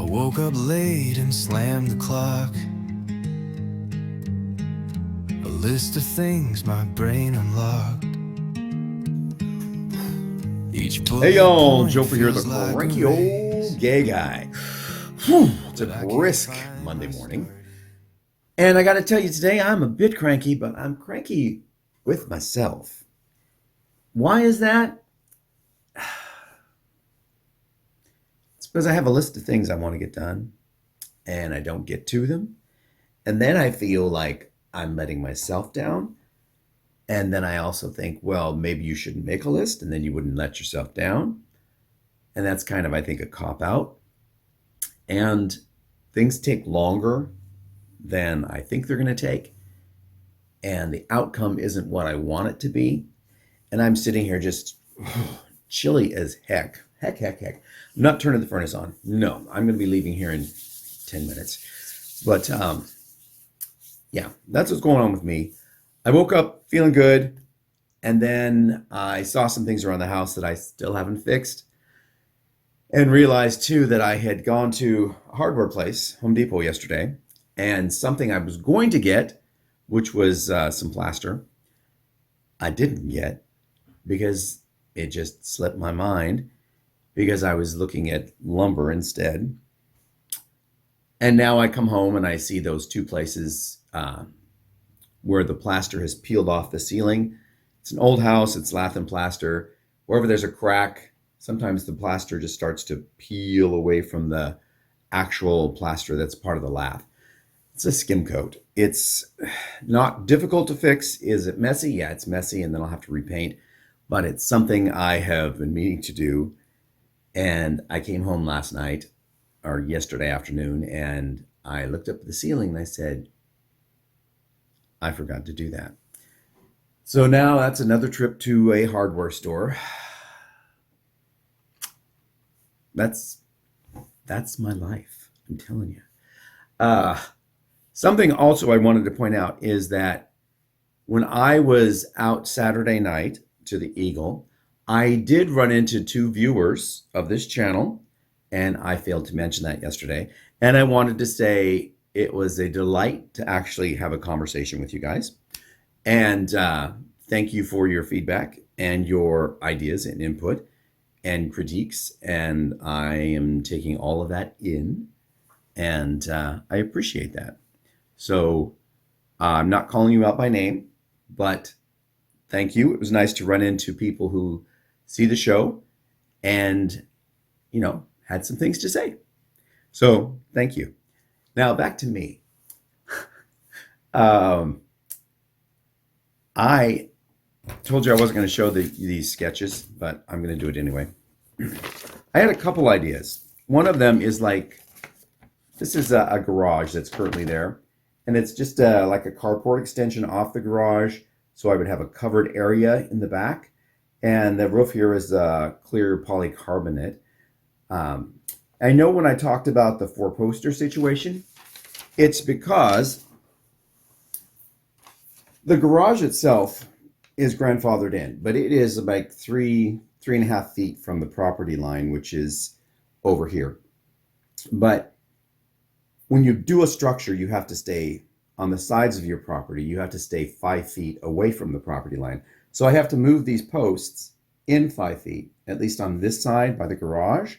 woke up late and slammed the clock. A list of things my brain unlocked. Each Hey y'all, bullet point Joefer here, the feels like a cranky race. old gay guy. Whew, it's a But I can't brisk find Monday my morning. start. And I gotta tell you today, I'm a bit cranky, but I'm cranky with myself. Why is that? It's because I have a list of things I want to get done, and I don't get to them. And then I feel like I'm letting myself down. And then I also think, well, maybe you shouldn't make a list, and then you wouldn't let yourself down. And that's kind of, I think, a cop out. And things take longer than I think they're going to take. And the outcome isn't what I want it to be. And I'm sitting here just chilly as heck. Heck. I'm not turning the furnace on. No, I'm going to be leaving here in 10 minutes. But yeah, that's what's going on with me. I woke up feeling good. And then I saw some things around the house that I still haven't fixed. And realized too that I had gone to a hardware place, Home Depot, yesterday. And something I was going to get, which was some plaster, I didn't get because it just slipped my mind because I was looking at lumber instead. And now I come home and I see those two places where the plaster has peeled off the ceiling. It's an old house, it's lath and plaster. Wherever there's a crack, sometimes the plaster just starts to peel away from the actual plaster that's part of the lath. It's a skim coat. It's not difficult to fix. Is it messy? Yeah, it's messy, and then I'll have to repaint. But it's something I have been meaning to do. And I came home last night or yesterday afternoon, and I looked up at the ceiling and I said, I forgot to do that. So now that's another trip to a hardware store. That's my life. I'm telling you. Something also I wanted to point out is that when I was out Saturday night to the Eagle, I did run into two viewers of this channel, and I failed to mention that yesterday. And I wanted to say it was a delight to actually have a conversation with you guys. And thank you for your feedback and your ideas and input and critiques. And I am taking all of that in, and I appreciate that. So I'm not calling you out by name, but thank you. It was nice to run into people who see the show and, had some things to say. So thank you. Now back to me. I told you I wasn't going to show these sketches, but I'm going to do it anyway. I had a couple ideas. One of them is this is a garage that's currently there. And it's just like a carport extension off the garage. So I would have a covered area in the back. And the roof here is clear polycarbonate. I know when I talked about the four-poster situation, it's because the garage itself is grandfathered in, but it is like 3.5 feet from the property line, which is over here. But when you do a structure, you have to stay on the sides of your property. You have to stay 5 feet away from the property line. So I have to move these posts in 5 feet, at least on this side by the garage.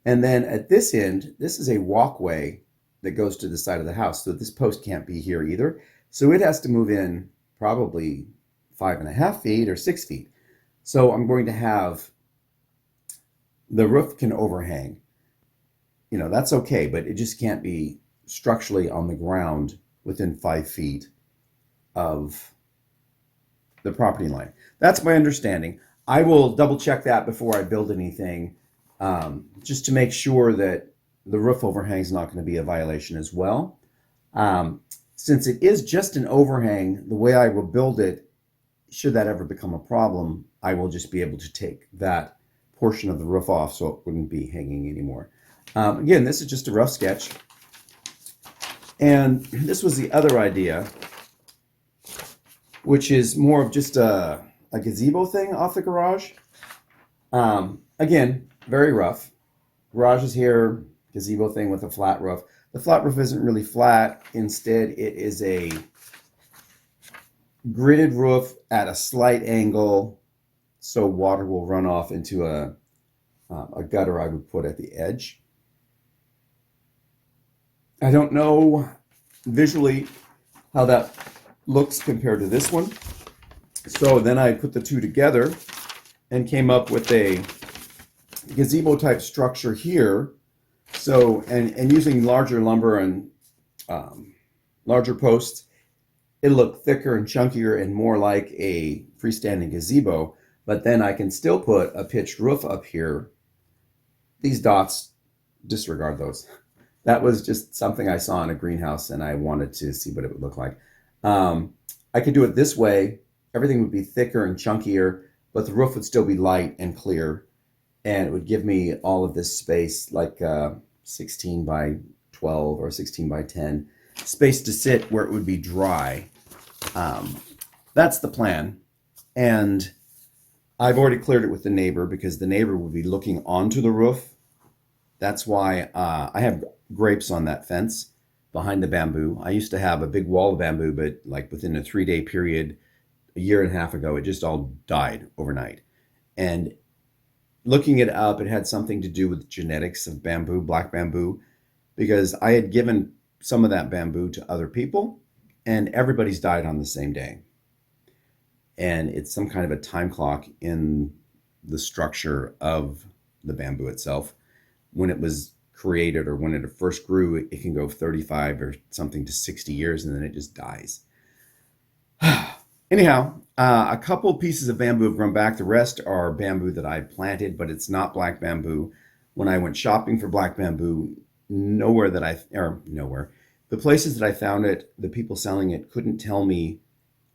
And then at this end, this is a walkway that goes to the side of the house. So this post can't be here either. So it has to move in probably 5.5 feet or 6 feet. So I'm going to have the roof can overhang. That's okay, but it just can't be structurally on the ground within 5 feet of the property line. That's my understanding. I will double check that before I build anything, just to make sure that the roof overhang is not going to be a violation as well. Since it is just an overhang, the way I will build it, should that ever become a problem, I will just be able to take that portion of the roof off so it wouldn't be hanging anymore. Again, this is just a rough sketch. And this was the other idea, which is more of just a gazebo thing off the garage. Again, very rough. Garage is here, gazebo thing with a flat roof. The flat roof isn't really flat. Instead, it is a gridded roof at a slight angle, so water will run off into a gutter I would put at the edge. I don't know visually how that looks compared to this one. So then I put the two together and came up with a gazebo type structure here. So, and using larger lumber and larger posts, it'll look thicker and chunkier and more like a freestanding gazebo. But then I can still put a pitched roof up here. These dots, disregard those. That was just something I saw in a greenhouse and I wanted to see what it would look like. I could do it this way. Everything would be thicker and chunkier, but the roof would still be light and clear. And it would give me all of this space, like 16 by 12 or 16 by 10, space to sit where it would be dry. That's the plan. And I've already cleared it with the neighbor because the neighbor would be looking onto the roof. That's why I have grapes on that fence behind the bamboo. I used to have a big wall of bamboo, but like within a 3-day period, a year and a half ago, it just all died overnight. And looking it up, it had something to do with genetics of bamboo, black bamboo, because I had given some of that bamboo to other people and everybody's died on the same day. And it's some kind of a time clock in the structure of the bamboo itself. When it was created or when it first grew, it can go 35 or something to 60 years and then it just dies. Anyhow, a couple pieces of bamboo have grown back. The rest are bamboo that I planted, but it's not black bamboo. When I went shopping for black bamboo, nowhere, the places that I found it, the people selling it couldn't tell me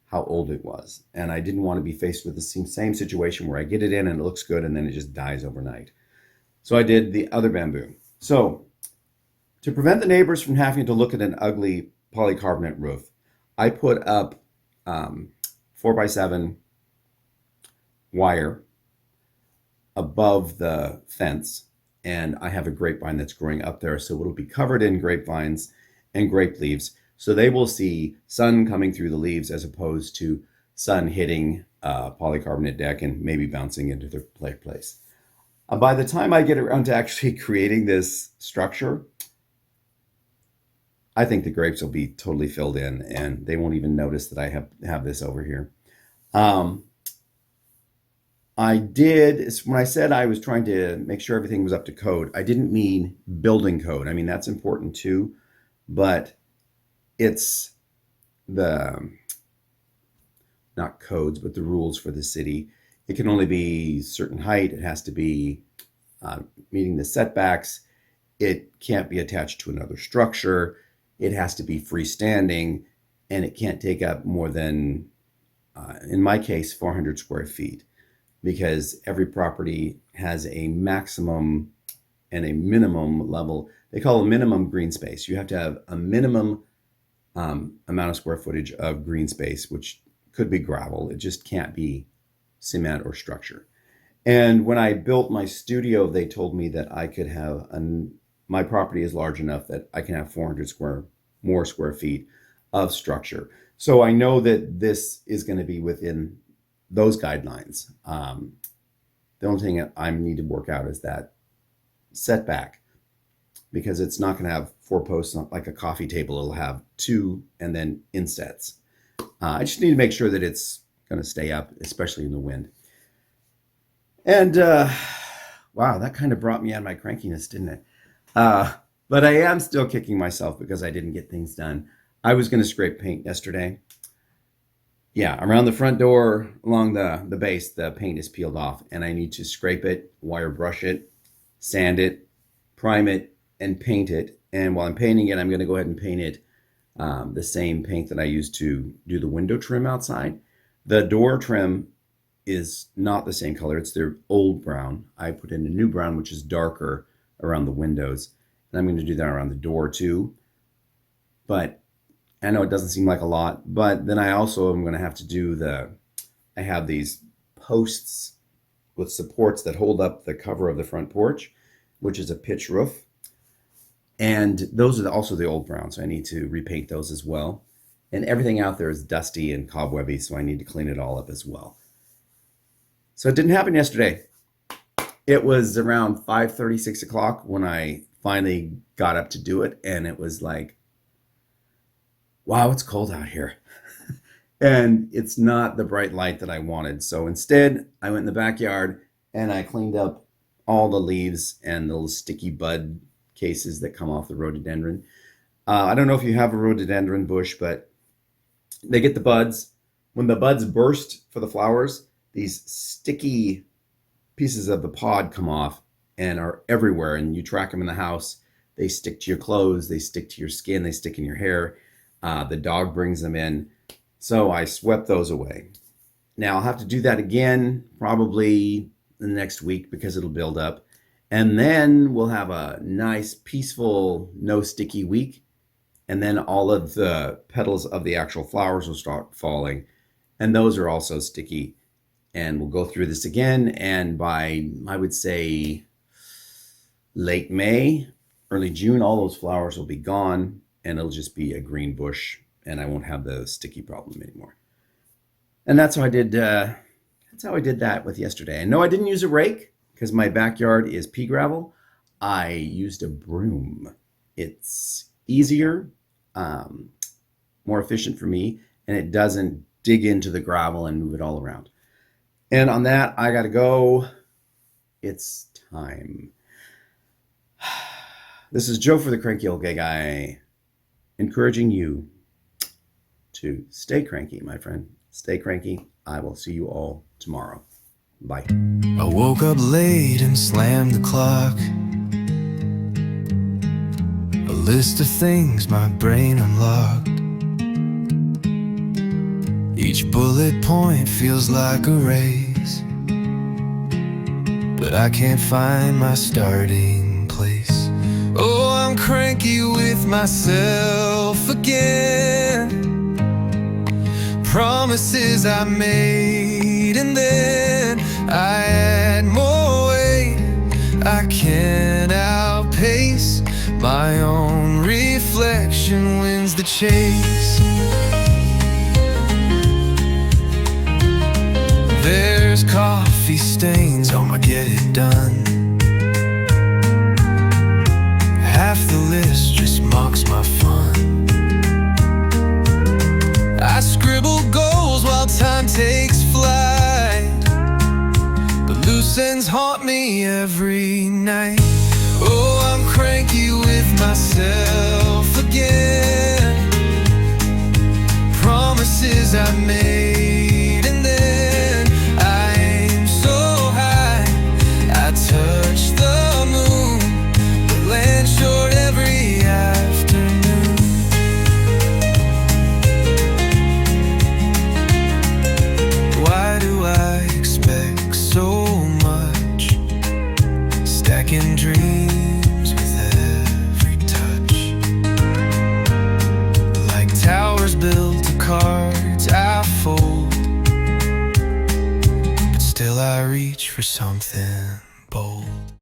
how old it was. And I didn't want to be faced with the same situation where I get it in and it looks good and then it just dies overnight. So I did the other bamboo. So to prevent the neighbors from having to look at an ugly polycarbonate roof, I put up 4x7 wire above the fence, and I have a grapevine that's growing up there, so it'll be covered in grapevines and grape leaves, so they will see sun coming through the leaves as opposed to sun hitting a polycarbonate deck and maybe bouncing into their place. By the time I get around to actually creating this structure, I think the grapes will be totally filled in and they won't even notice that I have this over here. I did, when I said I was trying to make sure everything was up to code, I didn't mean building code. I mean, that's important too, but it's the, not codes, but the rules for the city. It can only be certain height. It has to be meeting the setbacks. It can't be attached to another structure. It has to be freestanding, and it can't take up more than, in my case, 400 square feet, because every property has a maximum and a minimum level. They call it minimum green space. You have to have a minimum amount of square footage of green space, which could be gravel. It just can't be cement or structure. And when I built my studio, they told me that I could have, my property is large enough that I can have 400 more square feet of structure. So I know that this is going to be within those guidelines. The only thing I need to work out is that setback, because it's not going to have 4 posts like a coffee table. It'll have 2 and then insets. I just need to make sure that it's going to stay up, especially in the wind. And wow, that kind of brought me out of my crankiness, didn't it? But I am still kicking myself because I didn't get things done. I was going to scrape paint yesterday. Yeah, around the front door, along the base, the paint is peeled off, and I need to scrape it, wire brush it, sand it, prime it, and paint it. And while I'm painting it, I'm going to go ahead and paint it the same paint that I used to do the window trim outside. The door trim is not the same color. It's their old brown. I put in a new brown, which is darker around the windows. And I'm going to do that around the door too. But I know it doesn't seem like a lot, but then I also am going to have to do I have these posts with supports that hold up the cover of the front porch, which is a pitch roof. And those are also the old browns. So I need to repaint those as well. And everything out there is dusty and cobwebby, so I need to clean it all up as well. So it didn't happen yesterday. It was around 5:30, 6 o'clock when I finally got up to do it. And it was like, wow, it's cold out here. And it's not the bright light that I wanted. So instead, I went in the backyard and I cleaned up all the leaves and the little sticky bud cases that come off the rhododendron. I don't know if you have a rhododendron bush, but they get the buds. When the buds burst for the flowers, these sticky pieces of the pod come off and are everywhere, and you track them in the house. They stick to your clothes, they stick to your skin, they stick in your hair. The dog brings them in. So I swept those away. Now I'll have to do that again probably the next week because it'll build up. And then we'll have a nice, peaceful, no sticky week. And then all of the petals of the actual flowers will start falling. And those are also sticky. And we'll go through this again. And by, I would say, late May, early June, all those flowers will be gone. And it'll just be a green bush. And I won't have the sticky problem anymore. And that's how I did that with yesterday. I know I didn't use a rake because my backyard is pea gravel. I used a broom. It's easier, more efficient for me, and it doesn't dig into the gravel and move it all around. And on that, I gotta go. It's time. This is Joe for the Cranky Old Gay Guy, encouraging you to stay cranky, my friend. Stay cranky. I will see you all tomorrow. Bye. I woke up late and slammed the clock. A list of things my brain unlocked. Each bullet point feels like a race, but I can't find my starting place. Oh, I'm cranky with myself again. Promises I made and then I add more weight. I can't outpace my own reflection wins the chase. There's coffee stains on my get it done. Half the list just mocks my fun. I scribble goals while time takes flight, but loose ends haunt me every night. Oh, I'm cranky with myself again. Promises I made and then I aim so high I touch the moon, but land short every afternoon. Why do I expect so much? Stacking dreams with every touch, like towers built of cards I fold, but still I reach for something